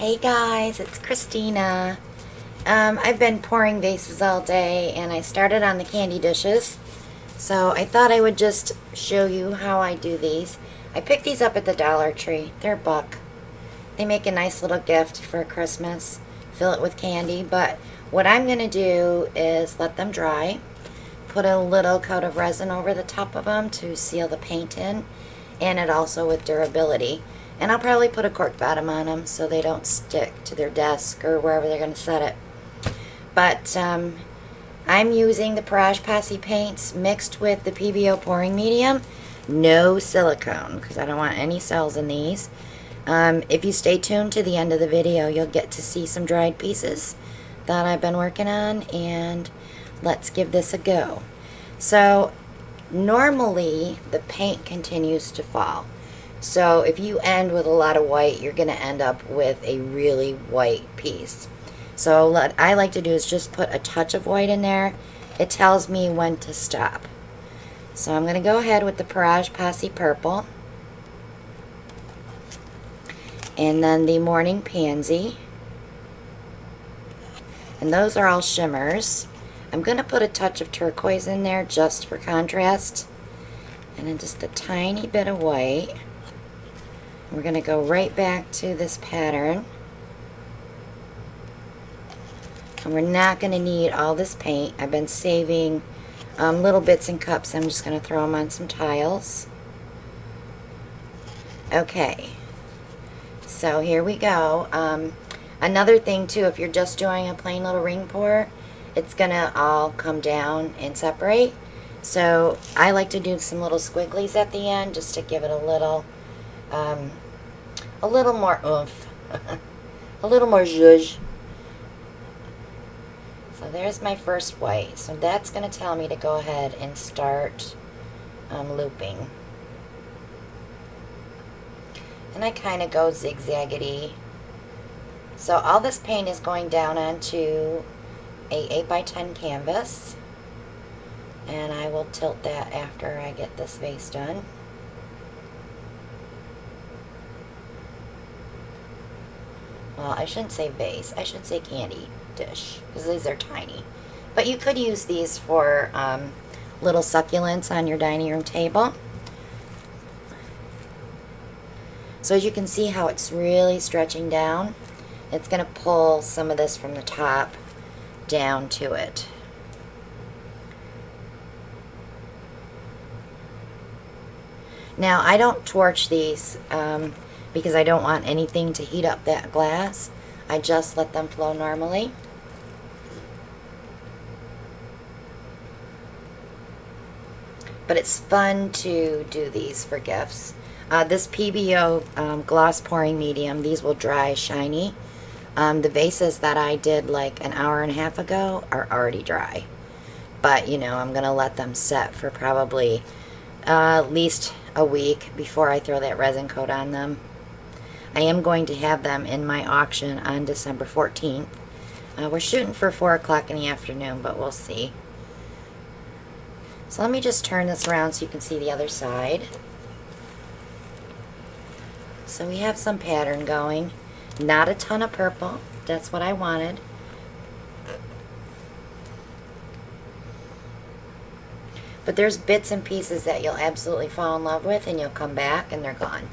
Hey guys, it's Christina. I've been pouring vases all day and I started on the candy dishes. So I thought I would just show you how I do these. I picked these up at the Dollar Tree. They're $1. They make a nice little gift for Christmas. Fill it with candy. But what I'm going to do is let them dry. Put a little coat of resin over the top of them to seal the paint in. And it also with durability. And I'll probably put a cork bottom on them so they don't stick to their desk or wherever they're going to set it. But I'm using the Parage Posse paints mixed with the PBO pouring medium. No silicone because I don't want any cells in these. If you stay tuned to the end of the video, you'll get to see some dried pieces that I've been working on. And let's give this a go. So normally the paint continues to fall. So if you end with a lot of white, you're going to end up with a really white piece. So what I like to do is just put a touch of white in there. It tells me when to stop. So I'm going to go ahead with the Parage Posse purple. And then the Morning Pansy. And those are all shimmers. I'm going to put a touch of turquoise in there just for contrast. And then just a tiny bit of white. We're going to go right back to this pattern. And we're not going to need all this paint. I've been saving little bits and cups. I'm just going to throw them on some tiles. Okay. So here we go. Another thing too, if you're just doing a plain little ring pour, it's going to all come down and separate. So I like to do some little squigglies at the end just to give it a little more oomph, a little more zhuzh. So there's my first white. So that's going to tell me to go ahead and start looping. And I kind of go zigzaggedy. So all this paint is going down onto a 8x10 canvas. And I will tilt that after I get this vase done. Well, I shouldn't say vase. I should say candy dish because these are tiny. But you could use these for little succulents on your dining room table. So as you can see how it's really stretching down, it's going to pull some of this from the top down to it. Now, I don't torch these because I don't want anything to heat up that glass. I just let them flow normally. But it's fun to do these for gifts. This PBO gloss pouring medium, these will dry shiny. The vases that I did like an hour and a half ago are already dry. But, you know, I'm going to let them set for probably at least a week before I throw that resin coat on them. I am going to have them in my auction on December 14th. We're shooting for 4 o'clock in the afternoon, but we'll see. So let me just turn this around so you can see the other side. So we have some pattern going. Not a ton of purple. That's what I wanted. But there's bits and pieces that you'll absolutely fall in love with and you'll come back and they're gone.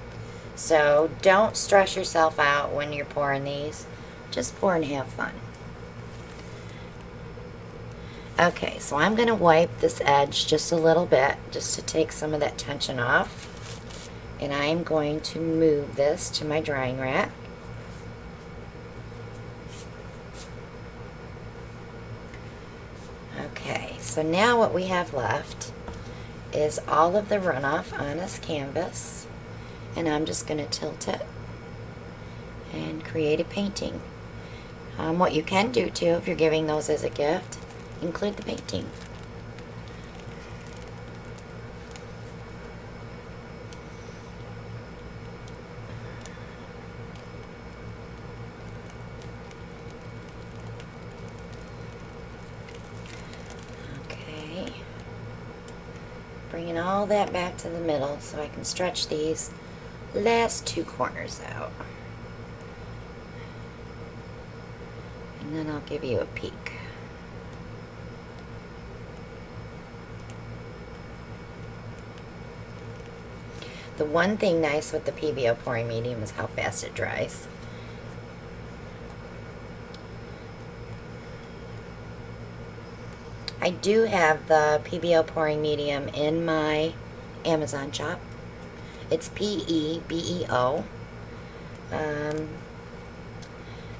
So don't stress yourself out when you're pouring these. Just pour and have fun. Okay, so I'm going to wipe this edge just a little bit just to take some of that tension off. And I'm going to move this to my drying rack. Okay, so now what we have left is all of the runoff on this canvas. And I'm just going to tilt it and create a painting. What you can do too, if you're giving those as a gift, include the painting. Okay. Bringing all that back to the middle so I can stretch these last 2 corners out. And then I'll give you a peek. The one thing nice with the PBO pouring medium is how fast it dries. I do have the PBO pouring medium in my Amazon shop. It's PEBEO.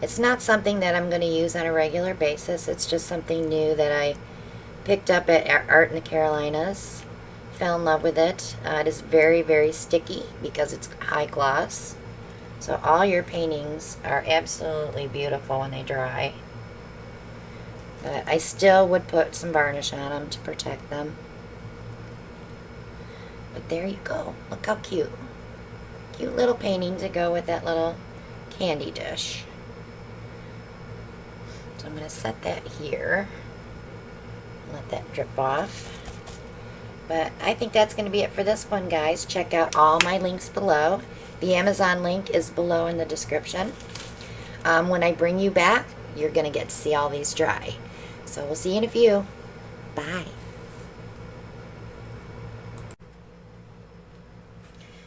It's not something that I'm going to use on a regular basis. It's just something new that I picked up at Art in the Carolinas. Fell in love with it. It is very, very sticky because it's high gloss. So all your paintings are absolutely beautiful when they dry. But I still would put some varnish on them to protect them. But there you go. Look how cute. Cute little painting to go with that little candy dish. So I'm going to set that here. Let that drip off. But I think that's going to be it for this one, guys. Check out all my links below. The Amazon link is below in the description. When I bring you back, you're going to get to see all these dry. So we'll see you in a few. Bye.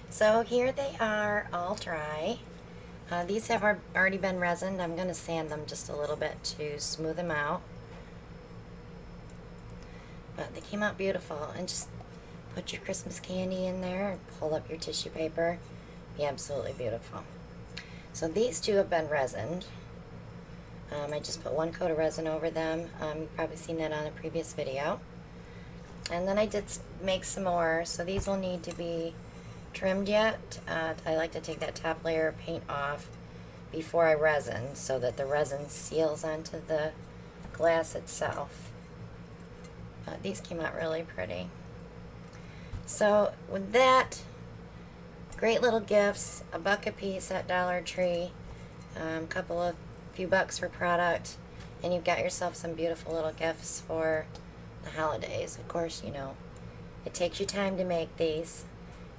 So here they are, all dry. These have already been resined. I'm going to sand them just a little bit to smooth them out. But they came out beautiful. And just put your Christmas candy in there and pull up your tissue paper. Be absolutely beautiful. So these two have been resined. I just put one coat of resin over them. You've probably seen that on a previous video. And then I did make some more. So these will need to be trimmed yet. I like to take that top layer of paint off before I resin so that the resin seals onto the glass itself. These came out really pretty. So with that, great little gifts, $1 a piece at Dollar Tree, few bucks for product, and you've got yourself some beautiful little gifts for the holidays. Of course, you know, it takes you time to make these,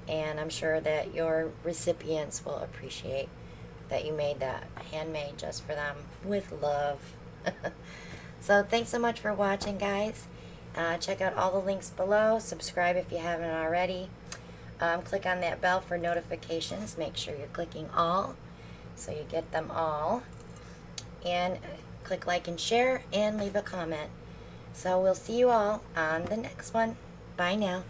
and I'm sure that your recipients will appreciate that you made that handmade just for them with love. So thanks so much for watching, guys. Check out all the links below. Subscribe if you haven't already. Click on that bell for notifications. Make sure you're clicking all so you get them all. And click like and share and leave a comment. So we'll see you all on the next one. Bye now.